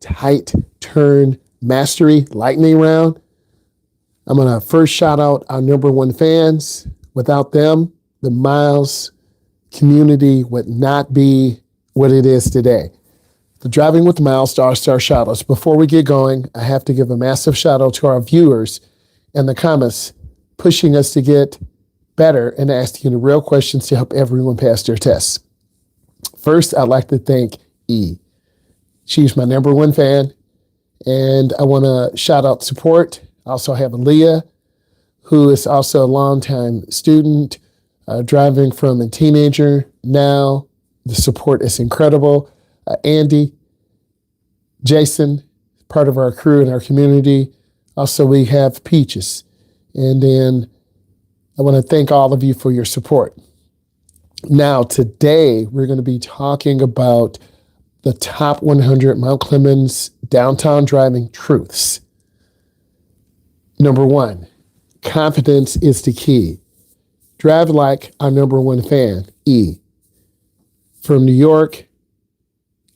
tight turn mastery lightning round. I'm going to first shout out our number one fans. Without them, the Myles community would not be what it is today. The Driving with Myles Star shout outs. Before we get going, I have to give a massive shout out to our viewers and the comments pushing us to get better and asking the real questions to help everyone pass their tests. First, I'd like to thank E. She's my number one fan, and I want to shout out support. I also have Leah, who is also a longtime student, driving from a teenager. Now, the support is incredible. Andy, Jason, part of our crew and our community. Also, we have Peaches. And then I want to thank all of you for your support. Now, today, we're going to be talking about the top 100 Mount Clemens downtown driving truths. Number one, confidence is the key. Drive like our number one fan, E. From New York,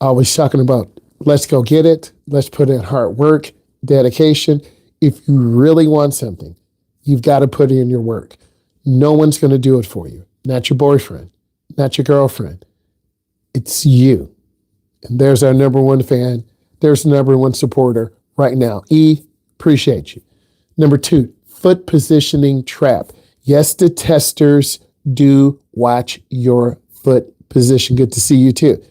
always talking about let's go get it. Let's put in hard work, dedication. If you really want something, you've got to put in your work. No one's going to do it for you. Not your boyfriend, not your girlfriend. It's you. And there's our number one fan. There's the number one supporter right now. E, appreciate you. Number two, foot positioning trap. Yes, the testers do watch your foot position. Good to see you too.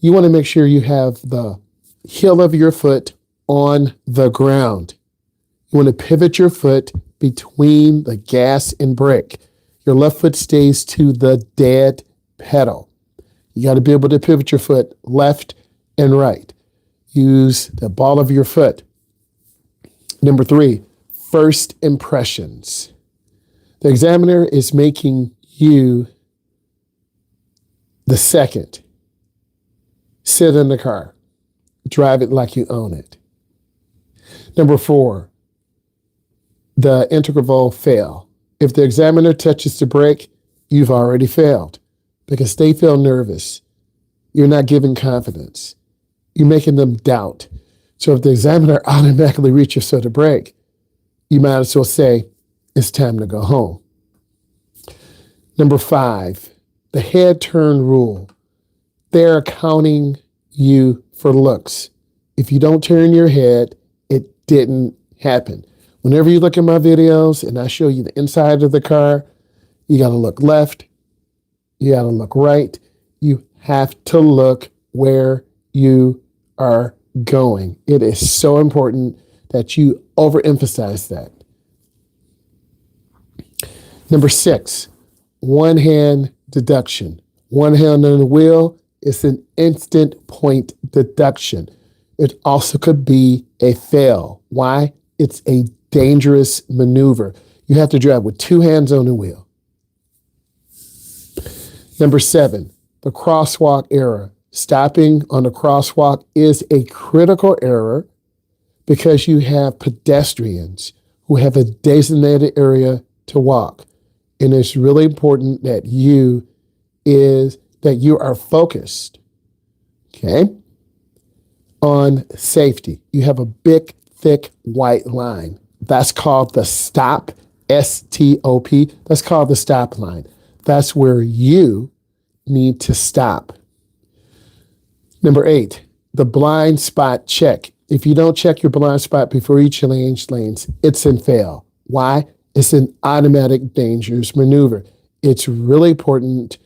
You want to make sure you have the heel of your foot on the ground. You want to pivot your foot between the gas and brake. Your left foot stays to the dead pedal. You got to be able to pivot your foot left and right. Use the ball of your foot. Number three, first impressions. The examiner is making you the second. Sit in the car. Drive it like you own it. Number four, the interval fail. If the examiner touches the brake, you've already failed because they feel nervous. You're not giving confidence. You're making them doubt. So if the examiner automatically reaches for the brake, you might as well say, it's time to go home. Number five, the head turn rule. They're counting you for looks. If you don't turn your head, it didn't happen. Whenever you look at my videos and I show you the inside of the car, you got to look left. You got to look right. You have to look where you are going. It is so important that you overemphasize that. Number six, one hand deduction. One hand on the wheel is an instant point deduction. It also could be a fail. Why? It's a dangerous maneuver. You have to drive with two hands on the wheel. Number seven, the crosswalk error. Stopping on the crosswalk is a critical error because you have pedestrians who have a designated area to walk. And it's really important that you are focused, okay, on safety. You have a big, thick white line. That's called the stop, S-T-O-P. That's called the stop line. That's where you need to stop. Number eight, the blind spot check. If you don't check your blind spot before you change lanes, it's in fail. Why? It's an automatic dangerous maneuver. It's really important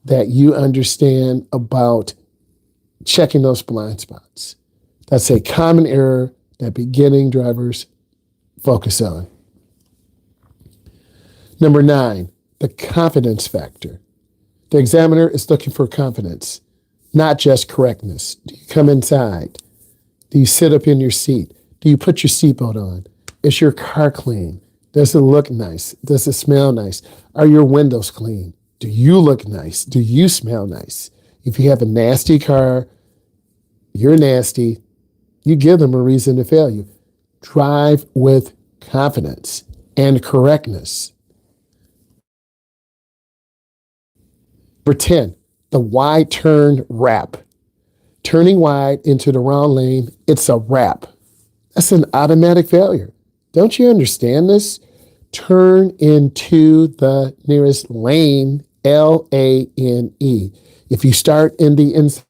that you understand about checking those blind spots. That's a common error that beginning drivers focus on. Number nine, the confidence factor. The examiner is looking for confidence, not just correctness. Do you come inside? Do you sit up in your seat? Do you put your seatbelt on? Is your car clean? Does it look nice? Does it smell nice? Are your windows clean? Do you look nice? Do you smell nice? If you have a nasty car, you're nasty, you give them a reason to fail you. Drive with confidence and correctness. Number 10, the wide turn wrap. Turning wide into the wrong lane, it's a wrap. That's an automatic failure. Don't you understand this? Turn into the nearest lane, L-A-N-E. If you start in the inside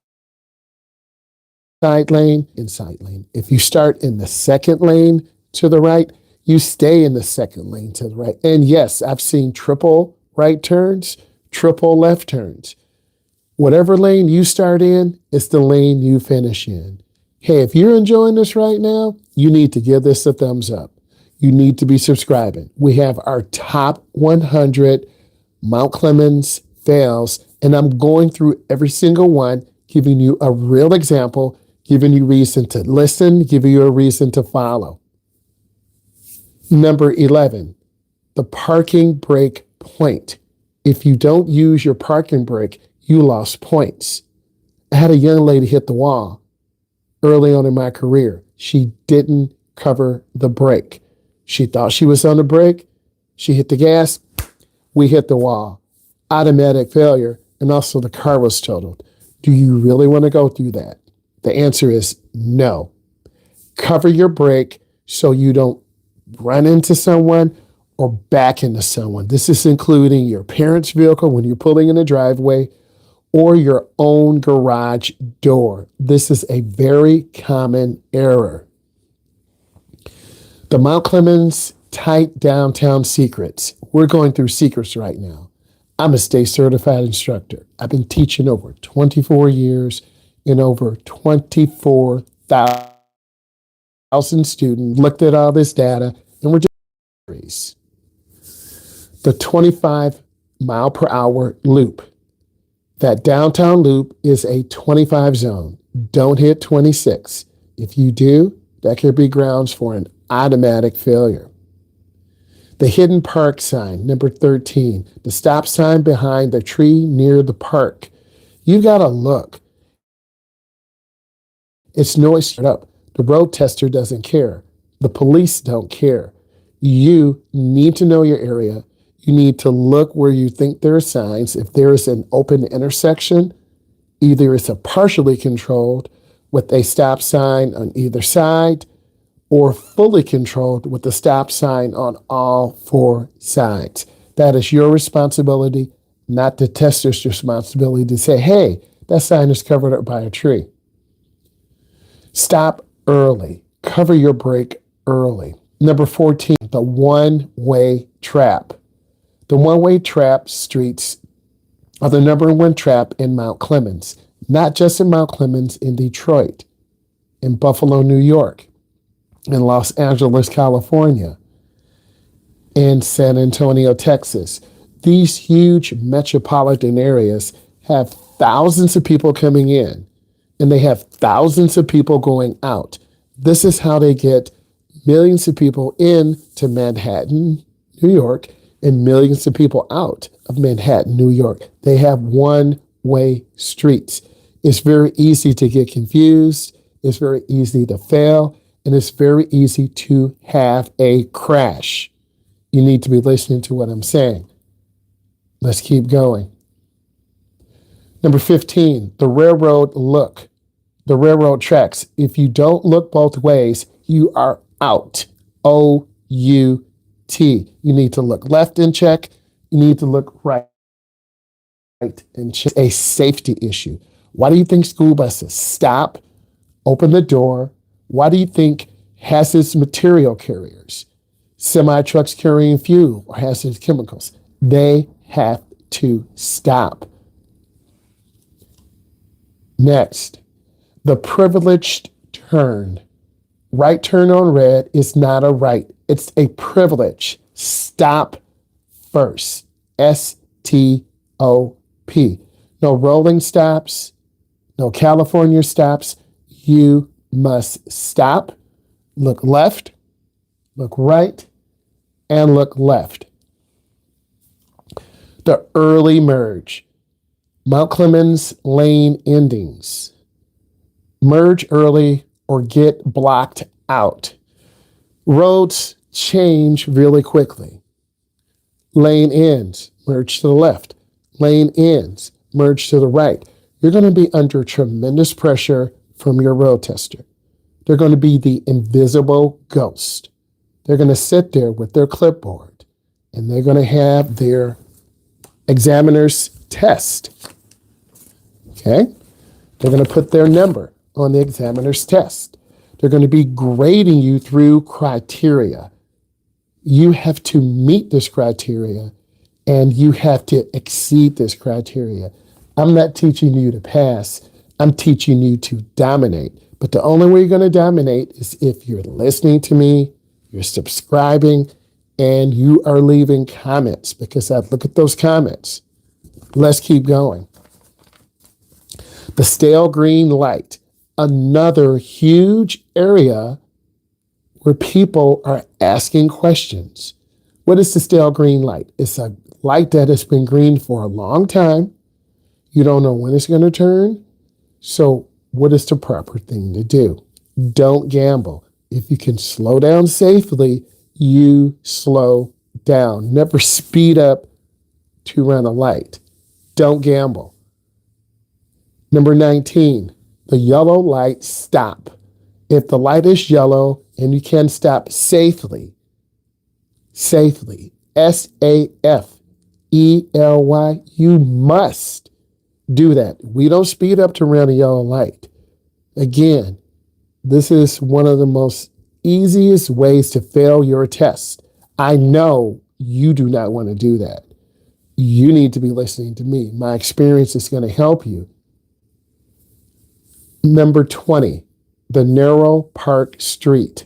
lane. If you start in the second lane to the right, you stay in the second lane to the right. And yes, I've seen triple right turns, triple left turns. Whatever lane you start in, it's the lane you finish in. Hey, if you're enjoying this right now, you need to give this a thumbs up. You need to be subscribing. We have our top 100 Mount Clemens fails, and I'm going through every single one, giving you a real example, giving you reason to listen, giving you a reason to follow. Number 11, the parking brake point. If you don't use your parking brake, you lost points. I had a young lady hit the wall early on in my career. She didn't cover the brake. She thought she was on the brake. She hit the gas. We hit the wall. Automatic failure. And also the car was totaled. Do you really want to go through that? The answer is no. Cover your brake so you don't run into someone or back into someone. This is including your parents' vehicle when you're pulling in the driveway or your own garage door. This is a very common error. The Mount Clemens tight downtown secrets. We're going through secrets right now. I'm a state certified instructor. I've been teaching over 24 years in over 24,000 students. Looked at all this data and we're just the 25 mile per hour loop. That downtown loop is a 25 zone. Don't hit 26. If you do, that could be grounds for an automatic failure. The hidden park sign, number 13, the stop sign behind the tree near the park. You got to look. It's noise up. The road tester doesn't care. The police don't care. You need to know your area. You need to look where you think there are signs. If there is an open intersection, either it's a partially controlled with a stop sign on either side, or fully controlled with the stop sign on all four sides. That is your responsibility, not the tester's responsibility to say, hey, that sign is covered up by a tree. Stop early. Cover your brake early. Number 14, the one-way trap. The one-way trap streets are the number one trap in Mount Clemens, not just in Mount Clemens, in Detroit, in Buffalo, New York, in Los Angeles, California, in San Antonio, Texas. These huge metropolitan areas have thousands of people coming in, and they have thousands of people going out. This is how they get millions of people into Manhattan, New York, and millions of people out of Manhattan, New York. They have one-way streets. It's very easy to get confused. It's very easy to fail. And it's very easy to have a crash. You need to be listening to what I'm saying. Let's keep going. Number 15, the railroad look. The railroad tracks. If you don't look both ways, you are out. O-U-T. You need to look left and check. You need to look right and check. A safety issue. Why do you think school buses stop, open the door? Why do you think hazardous material carriers, semi-trucks carrying fuel or hazardous chemicals, they have to stop? Next, the privileged turn. Right turn on red is not a right. It's a privilege. Stop first. S-T-O-P. No rolling stops. No California stops. You must stop, look left, look right, and look left. The early merge. Mount Clemens lane endings. Merge early or get blocked out. Roads change really quickly. Lane ends, merge to the left. Lane ends, merge to the right. You're going to be under tremendous pressure from your road tester. They're going to be the invisible ghost. They're going to sit there with their clipboard and they're going to have their examiner's test. Okay? They're going to put their number on the examiner's test. They're going to be grading you through criteria. You have to meet this criteria and you have to exceed this criteria. I'm not teaching you to pass. I'm teaching you to dominate. But the only way you're going to dominate is if you're listening to me, you're subscribing, and you are leaving comments, because I look at those comments. Let's keep going. The stale green light, another huge area where people are asking questions. What is the stale green light? It's a light that has been green for a long time. You don't know when it's going to turn. So what is the proper thing to do? Don't gamble. If you can slow down safely, you slow down. Never speed up to run a light. Don't gamble. Number 19, the yellow light, stop. If the light is yellow and you can stop safely, S-A-F-E-L-Y, you must do that. We don't speed up to run a yellow light. Again, this is one of the most easiest ways to fail your test. I know you do not want to do that. You need to be listening to me. My experience is going to help you. Number 20, the narrow park street.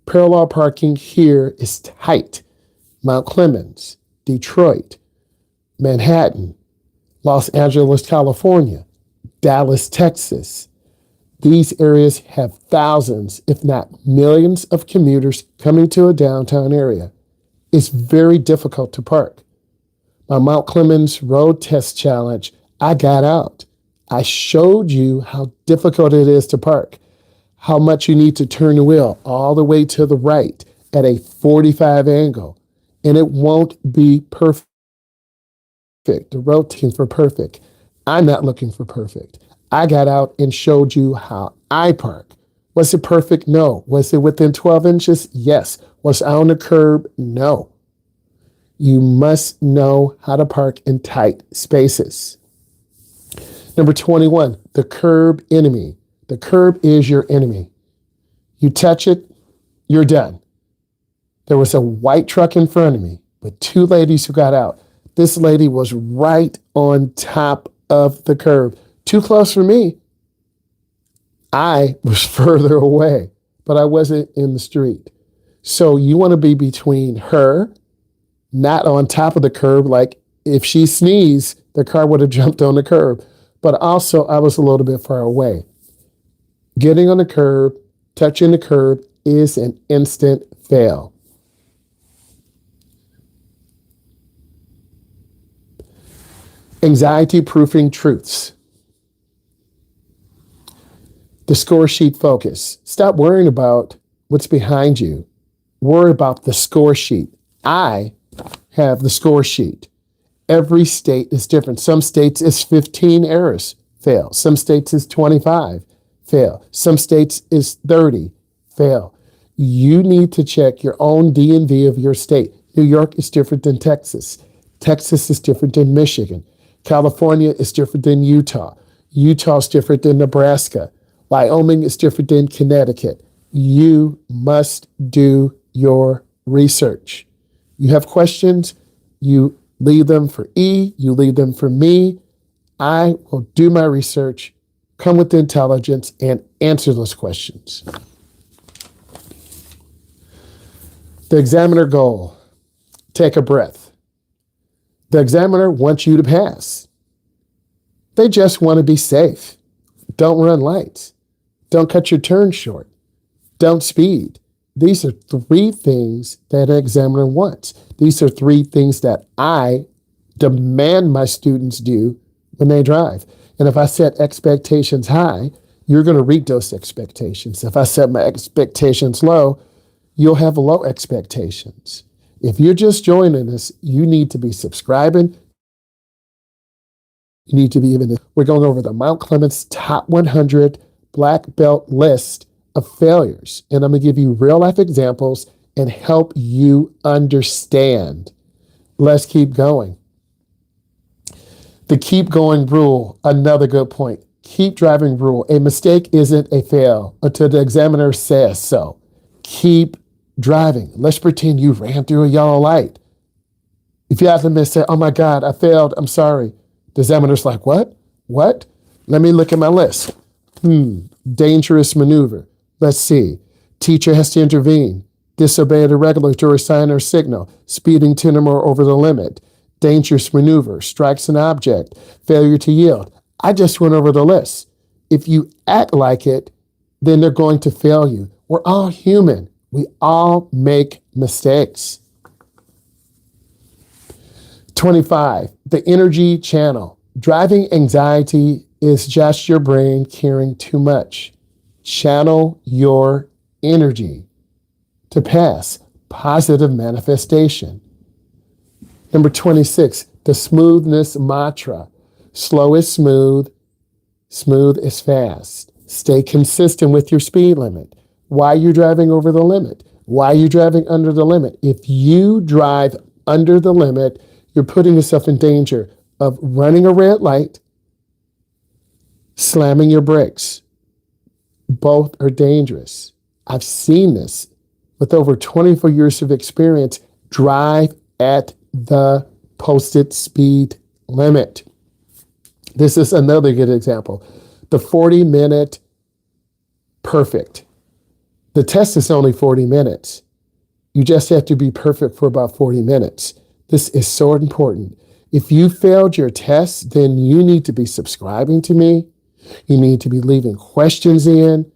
Parallel parking here is tight. Mount Clemens, Detroit, Manhattan, Los Angeles, California, Dallas, Texas. These areas have thousands, if not millions, of commuters coming to a downtown area. It's very difficult to park. My Mount Clemens road test challenge, I got out. I showed you how difficult it is to park, how much you need to turn the wheel all the way to the right at a 45 angle, and it won't be perfect. The road teams for perfect. I'm not looking for perfect. I got out and showed you how I park. Was it perfect? No. Was it within 12 inches? Yes. Was I on the curb? No. You must know how to park in tight spaces. Number 21, the curb enemy. The curb is your enemy. You touch it, you're done. There was a white truck in front of me with two ladies who got out. This lady was right on top of the curb. Too close for me. I was further away, but I wasn't in the street. So you want to be between her, not on top of the curb. Like if she sneezed, the car would have jumped on the curb. But also I was a little bit far away. Getting on the curb, touching the curb is an instant fail. Anxiety-proofing truths. The score sheet focus. Stop worrying about what's behind you. Worry about the score sheet. I have the score sheet. Every state is different. Some states is 15 errors, fail. Some states is 25, fail. Some states is 30, fail. You need to check your own DMV of your state. New York is different than Texas. Texas is different than Michigan. California is different than Utah. Utah is different than Nebraska. Wyoming is different than Connecticut. You must do your research. You have questions, you leave them for E, you leave them for me. I will do my research, come with intelligence, and answer those questions. The examiner goal. Take a breath. The examiner wants you to pass. They just want to be safe. Don't run lights. Don't cut your turn short. Don't speed. These are three things that an examiner wants. These are three things that I demand my students do when they drive. And if I set expectations high, you're going to reach those expectations. If I set my expectations low, you'll have low expectations. If you're just joining us, you need to be subscribing, You need to be even. We're going over the Mount Clemens top 100 black belt list of failures. And I'm going to give you real life examples and help you understand. Let's keep going. The keep going rule, another good point. Keep driving rule. A mistake isn't a fail until the examiner says so. Keep driving. Let's pretend you ran through a yellow light. If you have to miss, say, oh my God, I failed. I'm sorry. The examiner's like, what? What? Let me look at my list. Dangerous maneuver. Let's see. Teacher has to intervene. Disobeyed a regulatory sign or signal. Speeding 10 or more over the limit. Dangerous maneuver. Strikes an object. Failure to yield. I just went over the list. If you act like it, then they're going to fail you. We're all human. We all make mistakes. 25, the energy channel. Driving anxiety is just your brain caring too much. Channel your energy to pass. Positive manifestation. Number 26, the smoothness mantra. Slow is smooth, smooth is fast. Stay consistent with your speed limit. Why are you driving over the limit? Why are you driving under the limit? If you drive under the limit, you're putting yourself in danger of running a red light, slamming your brakes. Both are dangerous. I've seen this with over 24 years of experience. Drive at the posted speed limit. This is another good example. The 40-minute perfect. The test is only 40 minutes. You just have to be perfect for about 40 minutes. This is so important. If you failed your test, then you need to be subscribing to me. You need to be leaving questions in.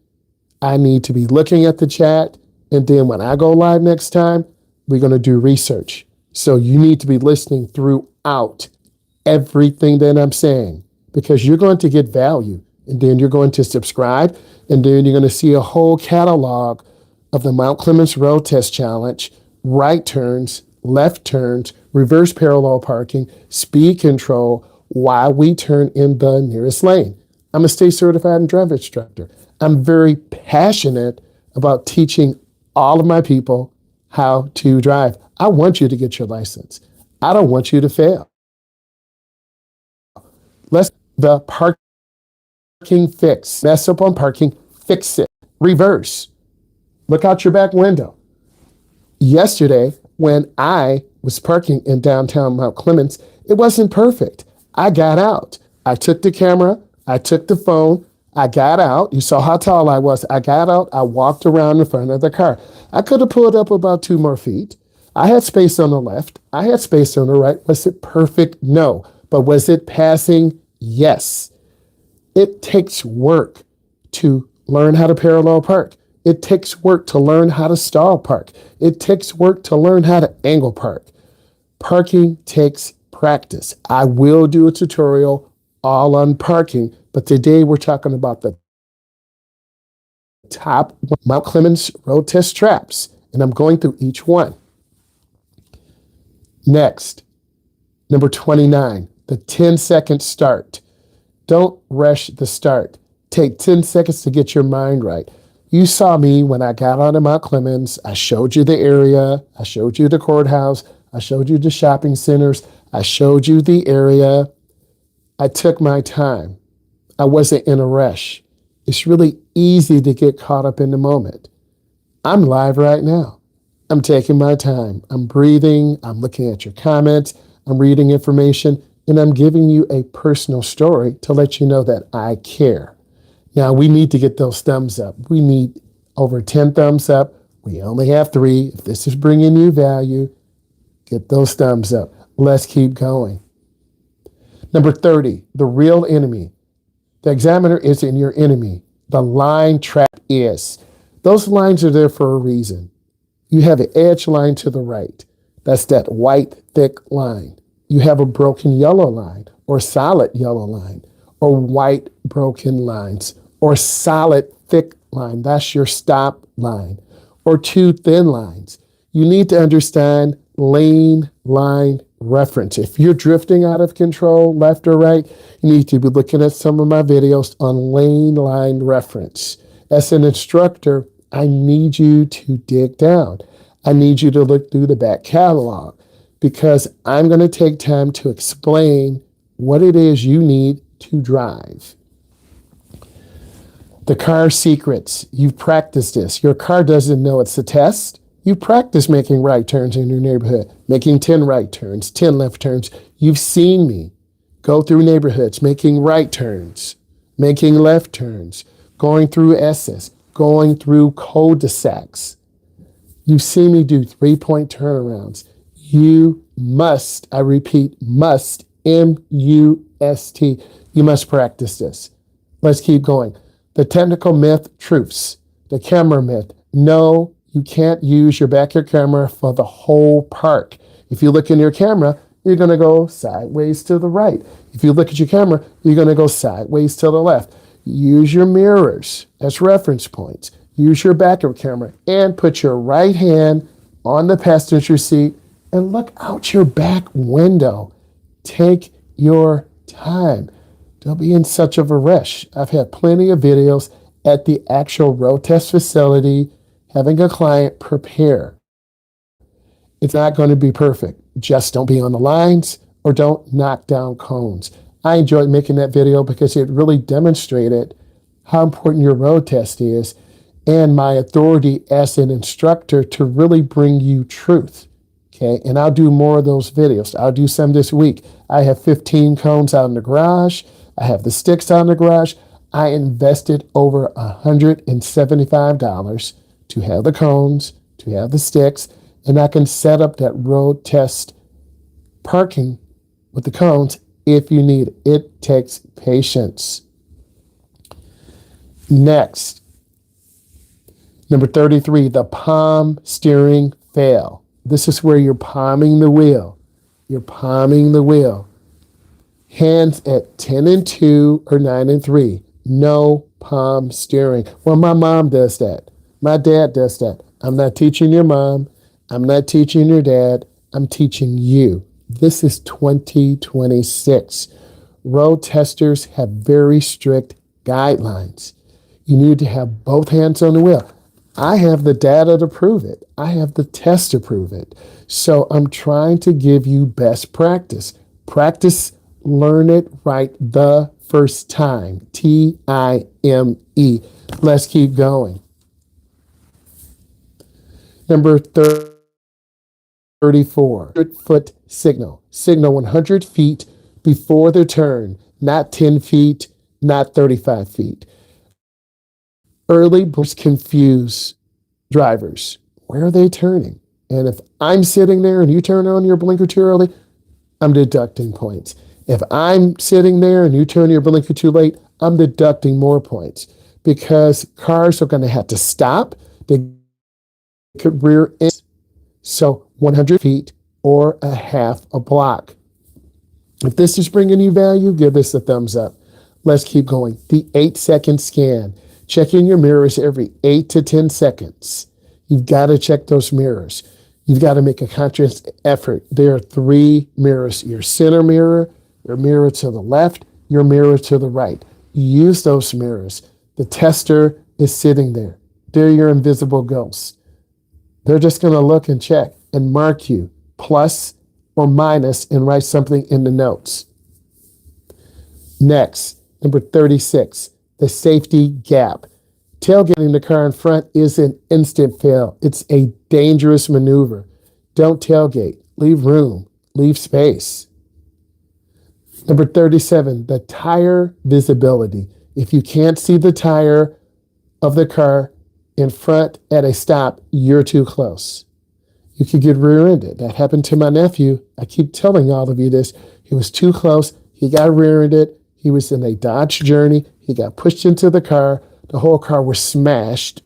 I need to be looking at the chat. And then when I go live next time, we're going to do research. So you need to be listening throughout everything that I'm saying, because you're going to get value. And then you're going to subscribe. And then you're going to see a whole catalog of the Mount Clemens Road Test Challenge, right turns, left turns, reverse parallel parking, speed control, while we turn in the nearest lane. I'm a state certified driver instructor. I'm very passionate about teaching all of my people how to drive. I want you to get your license. I don't want you to fail. The parking fix. Mess up on parking, fix it. Reverse. Look out your back window. Yesterday, when I was parking in downtown Mount Clemens, it wasn't perfect. I got out. I took the camera. I took the phone. I got out. You saw how tall I was. I got out. I walked around in front of the car. I could have pulled up about 2 more feet. I had space on the left. I had space on the right. Was it perfect? No. But was it passing? Yes. It takes work to learn how to parallel park. It takes work to learn how to stall park. It takes work to learn how to angle park. Parking takes practice. I will do a tutorial all on parking, but today we're talking about the top Mount Clemens road test traps, and I'm going through each one. Next, number 29, the 10-second start. Don't rush the start. Take 10 seconds to get your mind right. You saw me when I got onto Mount Clemens. I showed you the area. I showed you the courthouse. I showed you the shopping centers. I showed you the area. I took my time. I wasn't in a rush. It's really easy to get caught up in the moment. I'm live right now. I'm taking my time. I'm breathing. I'm looking at your comments. I'm reading information. And I'm giving you a personal story to let you know that I care. Now, we need to get those thumbs up. We need over 10 thumbs up. We only have 3. If this is bringing you value, get those thumbs up. Let's keep going. Number 30, the real enemy. The examiner isn't your enemy. The line trap is. Those lines are there for a reason. You have an edge line to the right. That's that white, thick line. You have a broken yellow line or solid yellow line or white broken lines or solid thick line. That's your stop line or 2 thin lines. You need to understand lane line reference. If you're drifting out of control, left or right, you need to be looking at some of my videos on lane line reference. As an instructor, I need you to dig down. I need you to look through the back catalog because I'm going to take time to explain what it is you need to drive. The car secrets. You've practiced this. Your car doesn't know it's a test. You practice making right turns in your neighborhood, making 10 right turns, 10 left turns. You've seen me go through neighborhoods, making right turns, making left turns, going through S's, going through cul-de-sacs. You've seen me do 3-point turnarounds. You must, I repeat, must, M-U-S-T. You must practice this. Let's keep going. The technical myth, truths. The camera myth. No, you can't use your backyard camera for the whole park. If you look in your camera, you're going to go sideways to the right. If you look at your camera, you're going to go sideways to the left. Use your mirrors as reference points. Use your backup camera and put your right hand on the passenger seat and look out your back window. Take your time. Don't be in such of a rush. I've had plenty of videos at the actual road test facility having a client prepare. It's not going to be perfect. Just don't be on the lines or don't knock down cones. I enjoyed making that video because it really demonstrated how important your road test is and my authority as an instructor to really bring you truth. Okay, and I'll do more of those videos. I'll do some this week. I have 15 cones out in the garage. I have the sticks out in the garage. I invested over $175 to have the cones, to have the sticks, and I can set up that road test parking with the cones if you need it. It takes patience. Next, number 33, the palm steering fail. This is where you're palming the wheel. You're palming the wheel. Hands at 10 and 2 or 9 and 3. No palm steering. Well, my mom does that. My dad does that. I'm not teaching your mom. I'm not teaching your dad. I'm teaching you. This is 2026. Road testers have very strict guidelines. You need to have both hands on the wheel. I have the data to prove it. I have the test to prove it. So I'm trying to give you best practice. Practice, learn it right the first time. T-I-M-E. Let's keep going. Number 34, 100-foot signal. Signal 100 feet before the turn, not 10 feet, not 35 feet. Early birds confuse drivers. Where are they turning? And if I'm sitting there and you turn on your blinker too early, I'm deducting points. If I'm sitting there and you turn your blinker too late, I'm deducting more points because cars are going to have to stop. They could rear end. So 100 feet or a half a block. If this is bringing you value, give this a thumbs up. Let's keep going. The 8-second scan. Checking your mirrors every 8 to 10 seconds. You've got to check those mirrors. You've got to make a conscious effort. There are 3 mirrors. Your center mirror, your mirror to the left, your mirror to the right. Use those mirrors. The tester is sitting there. They're your invisible ghosts. They're just going to look and check and mark you plus or minus and write something in the notes. Next, number 36, the safety gap. Tailgating the car in front is an instant fail. It's a dangerous maneuver. Don't tailgate. Leave room. Leave space. Number 37, the tire visibility. If you can't see the tire of the car in front at a stop, you're too close. You could get rear-ended. That happened to my nephew. I keep telling all of you this. He was too close. He got rear-ended. He was in a Dodge Journey. He got pushed into the car. The whole car was smashed.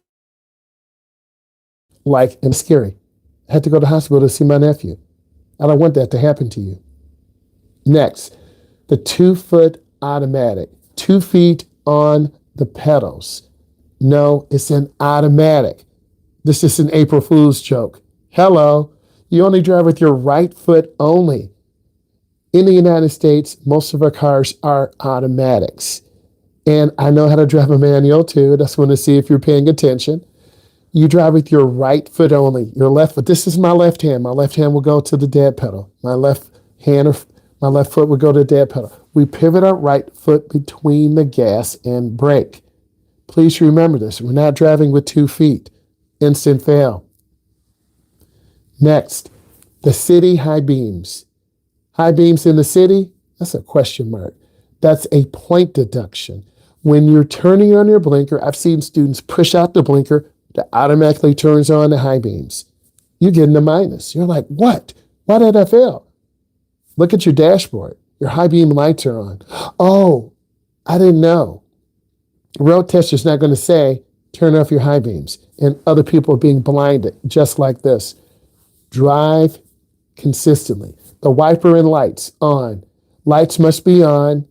Like, and scary. I had to go to the hospital to see my nephew. I don't want that to happen to you. Next, the 2-foot automatic. 2 feet on the pedals. No, it's an automatic. This is an April Fool's joke. Hello. You only drive with your right foot only. In the United States, most of our cars are automatics. And I know how to drive a manual too. Just want to see if you're paying attention. You drive with your right foot only, your left foot. This is my left hand. My left hand will go to the dead pedal. My left foot will go to the dead pedal. We pivot our right foot between the gas and brake. Please remember this. We're not driving with 2 feet. Instant fail. Next, the city high beams. High beams in the city, that's a question mark. That's a point deduction. When you're turning on your blinker, I've seen students push out the blinker that automatically turns on the high beams. You're getting a minus. You're like, what? Why did I fail? Look at your dashboard. Your high beam lights are on. Oh, I didn't know. Road tester's not going to say, turn off your high beams. And other people are being blinded, just like this. Drive consistently. The wiper and lights on. Lights must be on.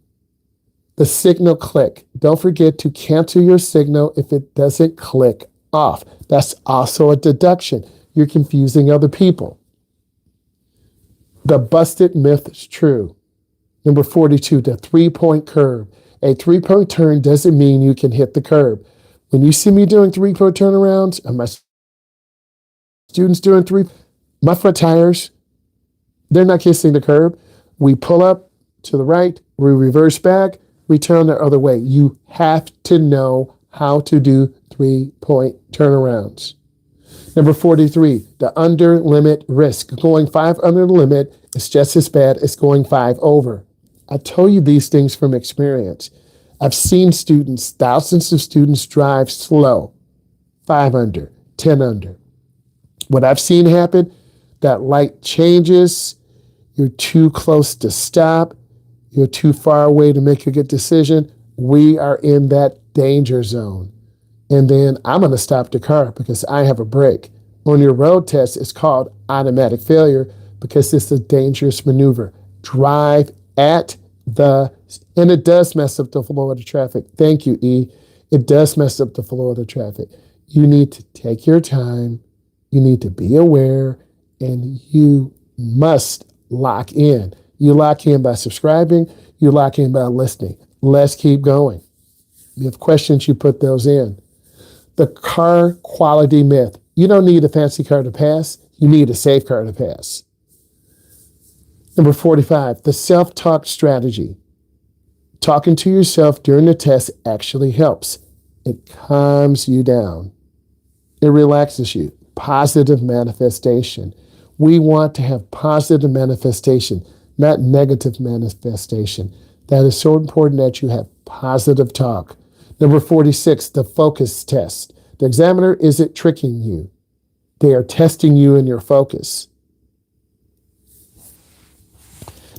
The signal click. Don't forget to cancel your signal if it doesn't click off. That's also a deduction. You're confusing other people. The busted myth is true. Number 42, the 3-point curve. A 3-point turn doesn't mean you can hit the curb. When you see me doing 3-point turnarounds, and my students doing my front tires, they're not kissing the curb. We pull up to the right, we reverse back, we turn the other way. You have to know how to do 3-point turnarounds. Number 43, the under limit risk. Going 5 under the limit is just as bad as going 5 over. I tell you these things from experience. I've seen students, thousands of students drive slow, 5 under, 10 under. What I've seen happen, that light changes, you're too close to stop, you're too far away to make a good decision. We are in that danger zone. And then I'm going to stop the car because I have a brake. On your road test, it's called automatic failure because it's a dangerous maneuver. Drive at and it does mess up the flow of the traffic. Thank you, E. It does mess up the flow of the traffic. You need to take your time. You need to be aware, and you must lock in. You lock in by subscribing. You lock in by listening. Let's keep going. You have questions, you put those in. The car quality myth. You don't need a fancy car to pass. You need a safe car to pass. Number 45, the self-talk strategy. Talking to yourself during the test actually helps. It calms you down. It relaxes you. Positive manifestation. We want to have positive manifestation, not negative manifestation. That is so important that you have positive talk. Number 46, the focus test. The examiner isn't tricking you. They are testing you in your focus.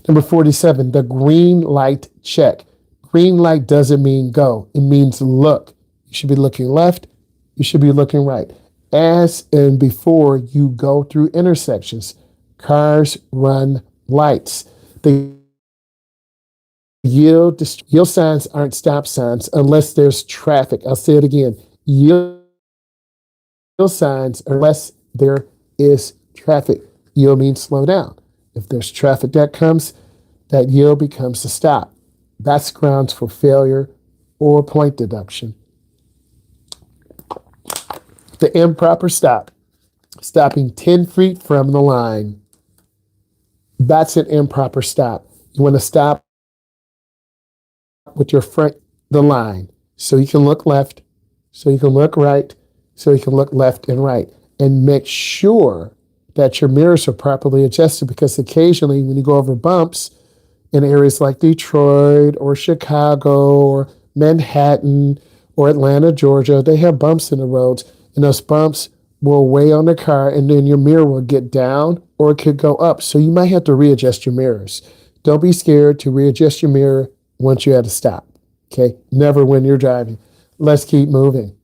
Number 47, the green light check. Green light doesn't mean go. It means look. You should be looking left. You should be looking right. As and before you go through intersections, cars run lights. The yield signs aren't stop signs unless there's traffic. I'll say it again. Yield signs unless there is traffic. Yield means slow down. If there's traffic that comes, that yield becomes a stop. That's grounds for failure or point deduction. The improper stop, stopping 10 feet from the line. That's an improper stop. You want to stop with your front, the line, so you can look left, so you can look right, so you can look left and right, and make sure that your mirrors are properly adjusted, because occasionally when you go over bumps in areas like Detroit or Chicago or Manhattan or Atlanta, Georgia, they have bumps in the roads, and those bumps will weigh on the car, and then your mirror will get down or it could go up. So you might have to readjust your mirrors. Don't be scared to readjust your mirror once you had to stop. Okay? Never when you're driving. Let's keep moving.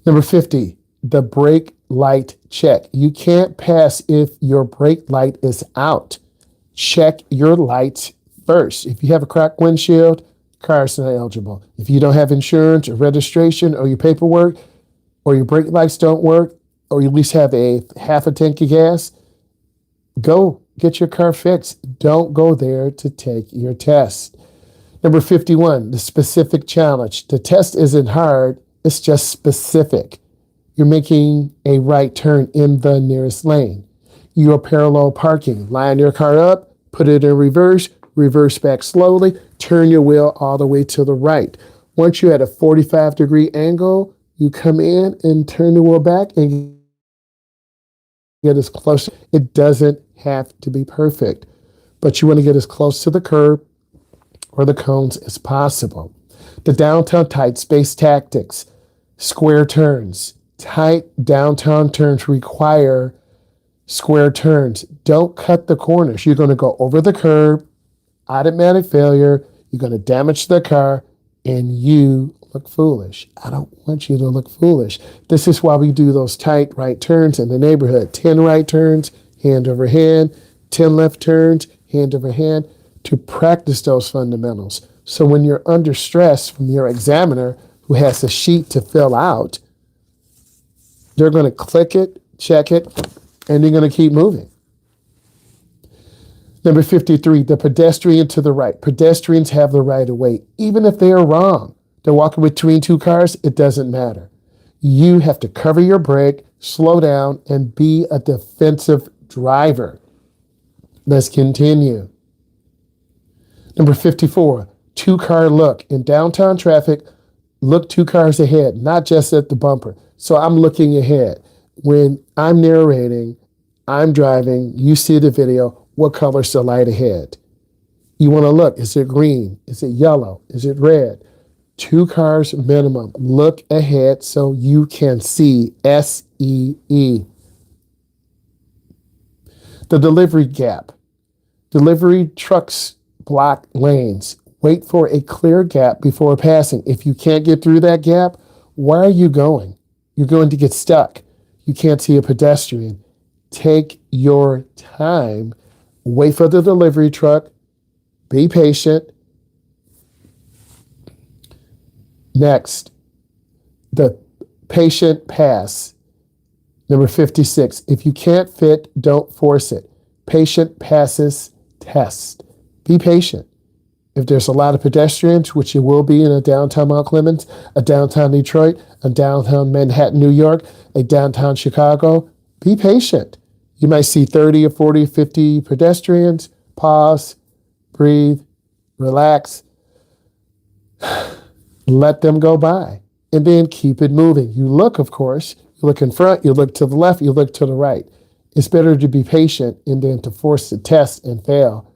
Number 50, the brake light check. You can't pass if your brake light is out. Check your lights first. If you have a cracked windshield, car's not eligible. If you don't have insurance or registration or your paperwork or your brake lights don't work or you at least have a half a tank of gas, go get your car fixed. Don't go there to take your test. Number 51, the specific challenge. The test isn't hard, it's just specific. You're making a right turn in the nearest lane. You are parallel parking. Line your car up, put it in reverse, reverse back slowly, turn your wheel all the way to the right. Once you're at a 45-degree angle, you come in and turn the wheel back and get as close. It doesn't have to be perfect, but you want to get as close to the curb or the cones as possible. The downtown tight space tactics, square turns. Tight downtown turns require square turns. Don't cut the corners. You're going to go over the curb, automatic failure. You're going to damage the car, and you look foolish. I don't want you to look foolish. This is why we do those tight right turns in the neighborhood. 10 right turns, hand over hand. 10 left turns, hand over hand, to practice those fundamentals. So when you're under stress from your examiner, who has a sheet to fill out, they're going to click it, check it, and you're going to keep moving. Number 53, the pedestrian to the right. Pedestrians have the right of way, even if they are wrong. They're walking between two cars, it doesn't matter. You have to cover your brake, slow down, and be a defensive driver. Let's continue. Number 54, two-car look. In downtown traffic, look 2 cars ahead, not just at the bumper. So I'm looking ahead. When I'm narrating, I'm driving, you see the video, what color's the light ahead? You want to look, is it green? Is it yellow? Is it red? 2 cars minimum. Look ahead so you can see SEE. The delivery gap. Delivery trucks block lanes. Wait for a clear gap before passing. If you can't get through that gap, where are you going? You're going to get stuck. You can't see a pedestrian. Take your time. Wait for the delivery truck. Be patient. Next, the patient pass. Number 56. If you can't fit, don't force it. Patient passes test. Be patient. If there's a lot of pedestrians, which it will be in a downtown Mount Clemens, a downtown Detroit, a downtown Manhattan, New York, a downtown Chicago, be patient. You might see 30 or 40, 50 pedestrians. Pause, breathe, relax. Let them go by, and then keep it moving. You look, of course, you look in front, you look to the left, you look to the right. It's better to be patient and then to force the test and fail.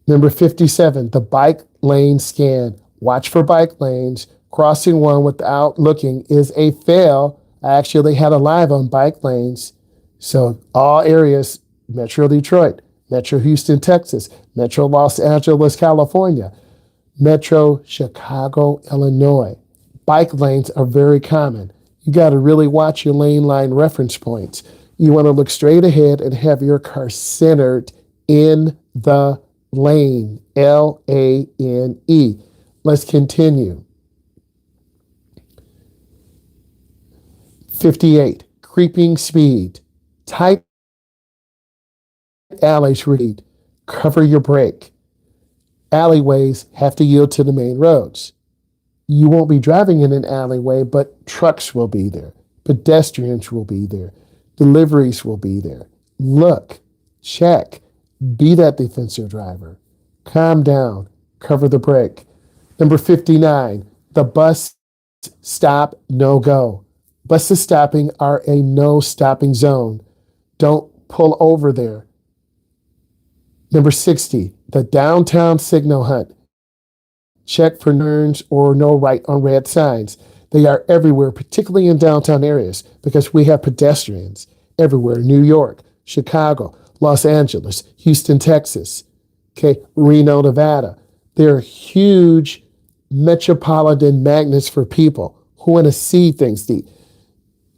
Number 57, the bike lane scan. Watch for bike lanes. Crossing one without looking is a fail. I actually had a live on bike lanes. So all areas, Metro Detroit, Metro Houston, Texas, Metro Los Angeles, California, Metro Chicago, Illinois. Bike lanes are very common. You got to really watch your lane line reference points. You want to look straight ahead and have your car centered in the lane, L-A-N-E. Let's continue. 58, creeping speed. Tight alleys read, cover your brake. Alleyways have to yield to the main roads. You won't be driving in an alleyway, but trucks will be there. Pedestrians will be there. Deliveries will be there. Look, check. Be that defensive driver. Calm down. Cover the brake. Number 59, the bus stop, no go. Buses stopping are a no stopping zone. Don't pull over there. Number 60, the downtown signal hunt. Check for turns or no right on red signs. They are everywhere, particularly in downtown areas, because we have pedestrians everywhere. New York, Chicago, Los Angeles, Houston, Texas, Reno, Nevada. They're huge metropolitan magnets for people who want to see things.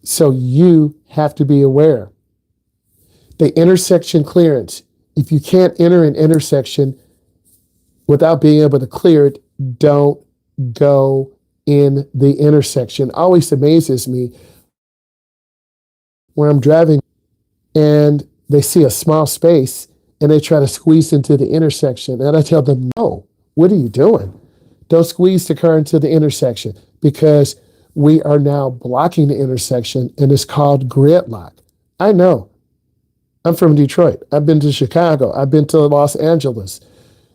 So you have to be aware. The intersection clearance. If you can't enter an intersection without being able to clear it, don't go in the intersection. Always amazes me where I'm driving and they see a small space and they try to squeeze into the intersection. And I tell them, no, what are you doing? Don't squeeze the car into the intersection, because we are now blocking the intersection, and it's called gridlock. I know. I'm from Detroit. I've been to Chicago. I've been to Los Angeles.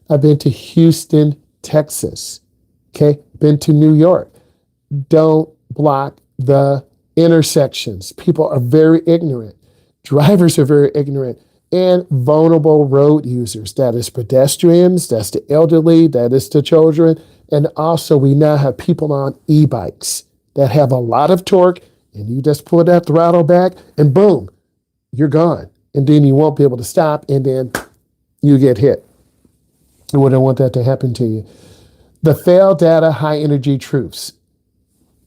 I've been to Houston, Texas. Okay? Been to New York. Don't block the intersections. People are very ignorant. Drivers are very ignorant, and vulnerable road users. That is pedestrians, that's the elderly, that is the children. And also we now have people on e-bikes that have a lot of torque, and you just pull that throttle back and boom, you're gone. And then you won't be able to stop, and then you get hit. We wouldn't want that to happen to you. The failed data, high energy truths.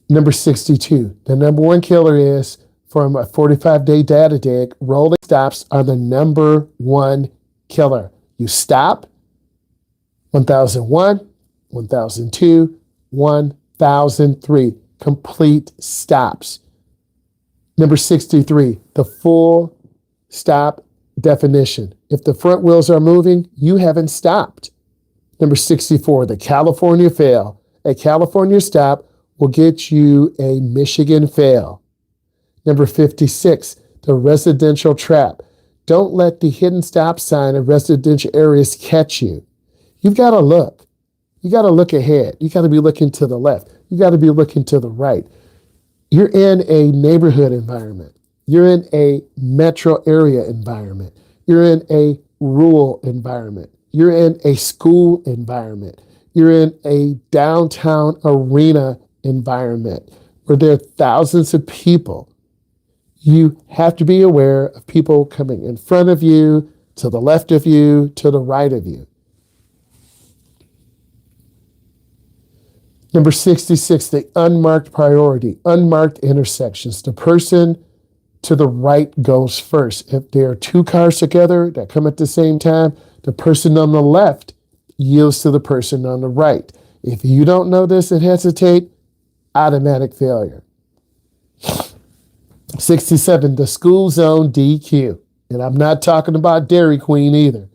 Number 62. The number one killer is, from a 45-day data dig, rolling stops are the number one killer. You stop, 1001, 1002, 1003. Complete stops. Number 63, the full stop definition. If the front wheels are moving, you haven't stopped. Number 64, the California fail. A California stop will get you a Michigan fail. Number 56, the residential trap. Don't let the hidden stop sign of residential areas catch you. You've got to look. You got to look ahead. You got to be looking to the left. You got to be looking to the right. You're in a neighborhood environment. You're in a metro area environment. You're in a rural environment. You're in a school environment. You're in a downtown arena environment where there are thousands of people. You have to be aware of people coming in front of you, to the left of you, to the right of you. Number 66, the unmarked priority, unmarked intersections. The person to the right goes first. If there are two cars together that come at the same time, the person on the left yields to the person on the right. If you don't know this and hesitate, automatic failure. 67, the school zone DQ. And I'm not talking about Dairy Queen either.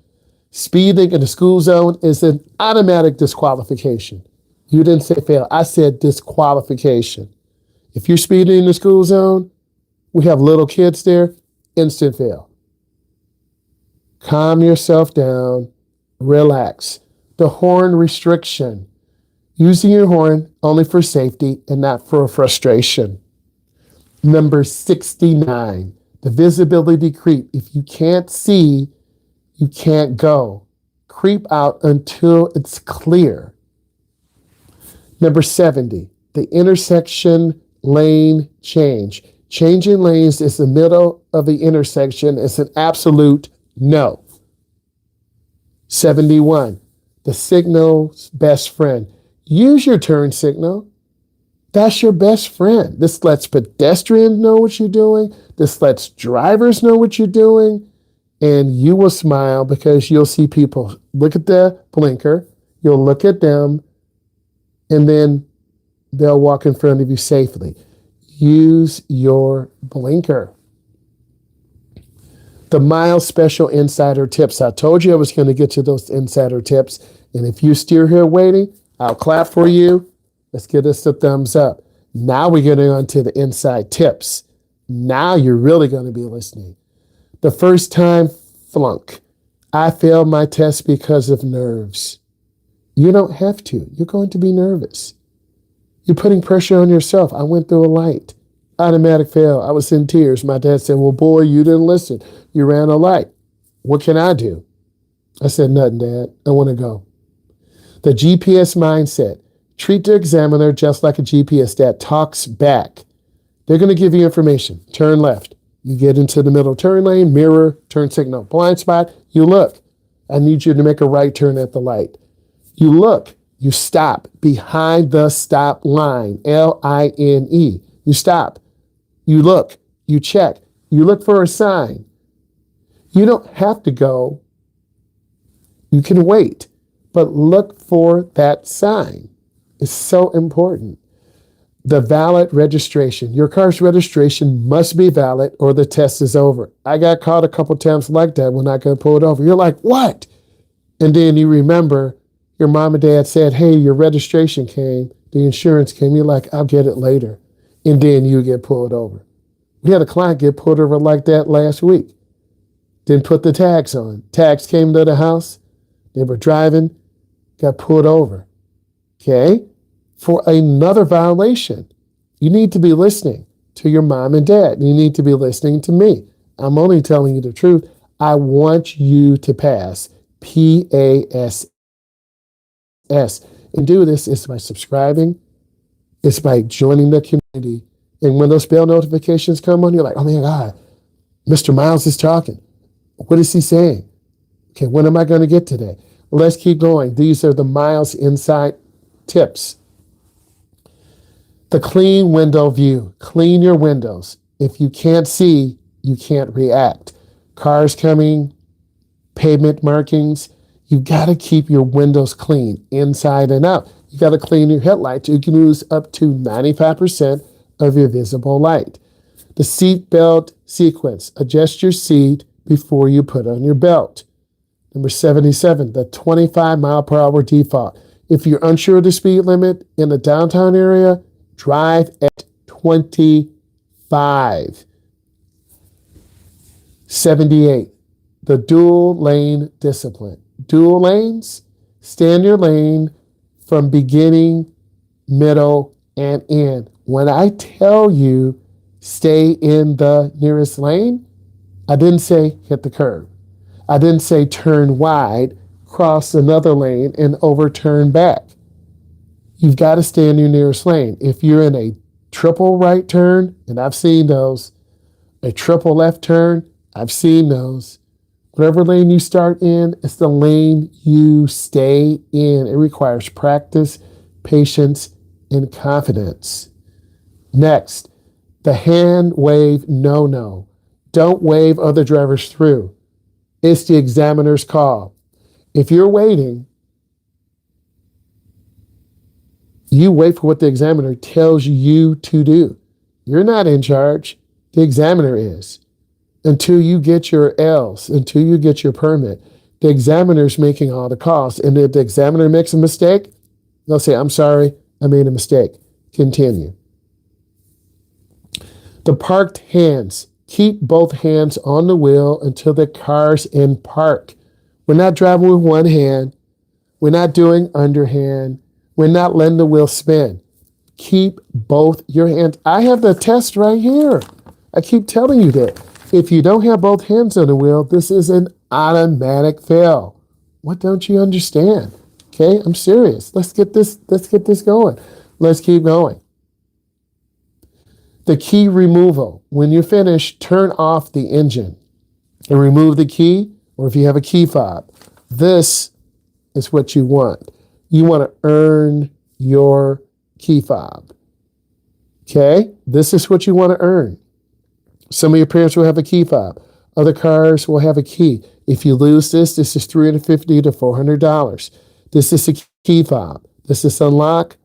Speeding in the school zone is an automatic disqualification. You didn't say fail. I said disqualification. If you're speeding in the school zone, we have little kids there, instant fail. Calm yourself down, relax. The horn restriction. Using your horn only for safety and not for frustration. Number 69, the visibility creep. If you can't see, you can't go. Creep out until it's clear. Number 70, the intersection lane change. Changing lanes is the middle of the intersection. It's an absolute no. 71, the signal's best friend. Use your turn signal. That's your best friend. This lets pedestrians know what you're doing. This lets drivers know what you're doing. And you will smile because you'll see people look at the blinker. You'll look at them. And then they'll walk in front of you safely. Use your blinker. The Myles special insider tips. I told you I was going to get to those insider tips. And if you're still here waiting, I'll clap for you. Let's give us a thumbs up. Now we're getting on to the inside tips. Now you're really going to be listening. The first time flunk. I failed my test because of nerves. You don't have to. You're going to be nervous. You're putting pressure on yourself. I went through a light. Automatic fail. I was in tears. My dad said, well, boy, you didn't listen. You ran a light. What can I do? I said, nothing, Dad. I want to go. The GPS mindset. Treat the examiner just like a GPS that talks back. They're going to give you information. Turn left. You get into the middle turn lane, mirror, turn signal, blind spot. You look. I need you to make a right turn at the light. You look. You stop behind the stop line, L-I-N-E. You stop. You look. You check. You look for a sign. You don't have to go. You can wait, but look for that sign. It's so important. The valid registration. Your car's registration must be valid or the test is over. I got caught a couple times like that when I got pulled over. You're like, what? And then you remember your mom and dad said, hey, your registration came, the insurance came. You're like, I'll get it later. And then you get pulled over. We had a client get pulled over like that last week. Didn't put the tags on. Tags came to the house. They were driving, got pulled over. Okay? For another violation. You need to be listening to your mom and dad. You need to be listening to me. I'm only telling you the truth. I want you to pass. PASS. And do this is by subscribing. It's by joining the community. And when those bell notifications come on, you're like, oh my God, Mr. Myles is talking. What is he saying? Okay, when am I going to get today? Let's keep going. These are the Myles Insight tips. The clean window view. Clean your windows. If you can't see, you can't react. Cars coming, pavement markings. You got to keep your windows clean inside and out. You got to clean your headlights. You can lose up to 95% of your visible light. The seat belt sequence. Adjust your seat before you put on your belt. Number 77, the 25 mile per hour default. If you're unsure of the speed limit in the downtown area, drive at 25. 78, the dual lane discipline. Dual lanes, stay in your lane from beginning, middle, and end. When I tell you stay in the nearest lane, I didn't say hit the curb. I didn't say turn wide, cross another lane, and overturn back. You've got to stay in your nearest lane. If you're in a triple right turn, and I've seen those, a triple left turn, I've seen those. Whatever lane you start in, it's the lane you stay in. It requires practice, patience, and confidence. Next, the hand wave no-no. Don't wave other drivers through. It's the examiner's call. If you're waiting, you wait for what the examiner tells you to do. You're not in charge. The examiner is. Until you get your L's, until you get your permit, the examiner's making all the calls. And if the examiner makes a mistake, they'll say, I'm sorry, I made a mistake. Continue. The parked hands. Keep both hands on the wheel until the car's in park. We're not driving with one hand. We're not doing underhand. We're not letting the wheel spin. Keep both your hands. I have the test right here. I keep telling you that. If you don't have both hands on the wheel, this is an automatic fail. What don't you understand? Okay, I'm serious. Let's get this going. Let's keep going. The key removal. When you're finished, turn off the engine and remove the key, or if you have a key fob. This is what you want. You want to earn your key fob. Okay? This is what you want to earn. Some of your parents will have a key fob. Other cars will have a key. If you lose this is $350 to $400. This is a key fob. This is a lock.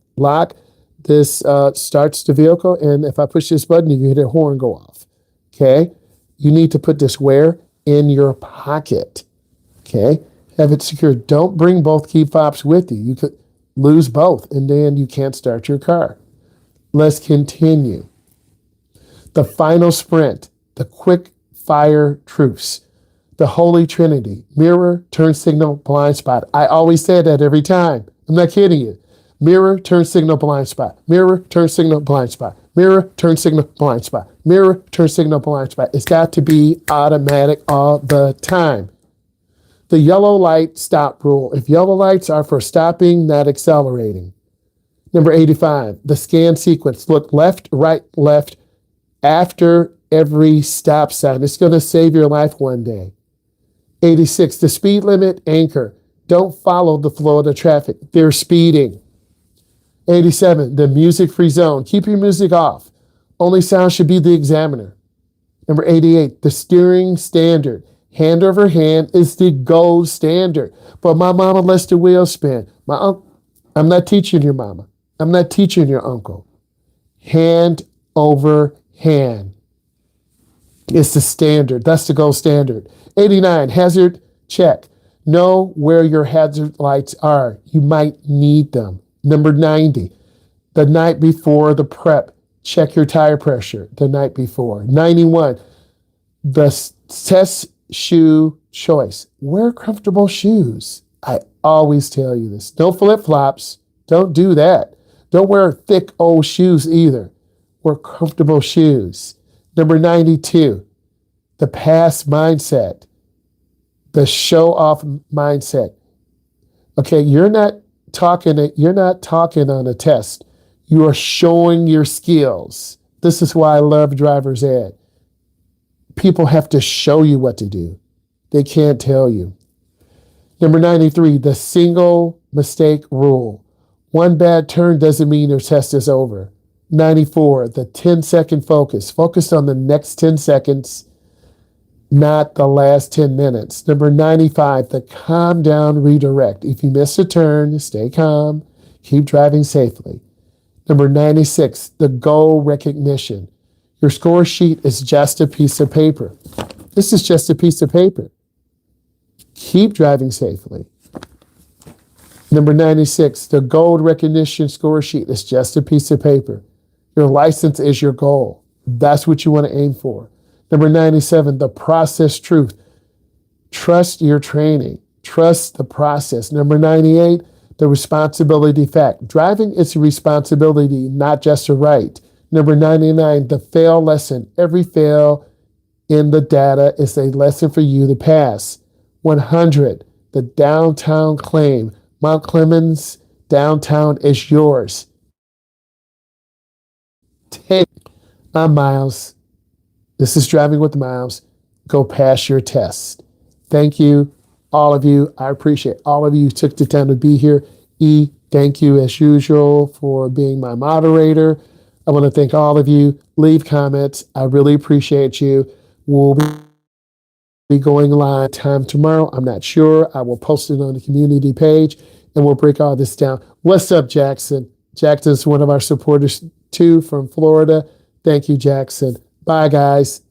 This starts the vehicle, and if I push this button, you can hear the horn go off. Okay? You need to put this where? In your pocket. Okay? Have it secured. Don't bring both key fobs with you. You could lose both, and then you can't start your car. Let's continue. The final sprint, the quick fire truce, the Holy Trinity, mirror, turn signal, blind spot. I always say that every time. I'm not kidding you. Mirror, turn signal, blind spot. Mirror, turn signal, blind spot. Mirror, turn signal, blind spot. Mirror, turn signal, blind spot. It's got to be automatic all the time. The yellow light stop rule. If yellow lights are for stopping, not accelerating. Number 85, the scan sequence. Look left, right, left after every stop sign. It's going to save your life one day. 86, the speed limit anchor. Don't follow the flow of the traffic. They're speeding. 87, the music-free zone. Keep your music off. Only sound should be the examiner. Number 88, the steering standard. Hand over hand is the gold standard. But my mama lets the wheel spin. I'm not teaching your mama. I'm not teaching your uncle. Hand over hand. It's the standard. That's the gold standard. 89, hazard check. Know where your hazard lights are. You might need them. Number 90, the night before the prep, check your tire pressure the night before. 91, the test shoe choice. Wear comfortable shoes. I always tell you this. No flip-flops. Don't do that. Don't wear thick old shoes either. Wear comfortable shoes. Number 92, the pass mindset, the show-off mindset. Okay, you're not talking on a test. You are showing your skills. This is why I love driver's ed. People have to show you what to do. They can't tell you. Number 93, the single mistake rule. One bad turn doesn't mean your test is over. 94, the 10-second focus. Focus on the next 10 seconds, not the last 10 minutes. Number 95, the calm down redirect. If you miss a turn, stay calm. Keep driving safely. Number 96, the goal recognition. Your score sheet is just a piece of paper. This is just a piece of paper. Keep driving safely. Number 96, the gold recognition score sheet is just a piece of paper. Your license is your goal. That's what you want to aim for. Number 97, the process truth. Trust your training. Trust the process. Number 98, the responsibility fact. Driving is a responsibility, not just a right. Number 99, the fail lesson. Every fail in the data is a lesson for you to pass. 100, the downtown claim. Mount Clemens downtown is yours. I'm Myles. This is Driving with Myles. Go pass your test. Thank you, all of you. I appreciate all of you who took the time to be here. Thank you as usual for being my moderator. I want to thank all of you. Leave comments. I really appreciate you. We'll be going live time tomorrow. I'm not sure. I will post it on the community page and we'll break all this down. What's up, Jackson? Jackson's one of our supporters too from Florida. Thank you, Jackson. Bye, guys.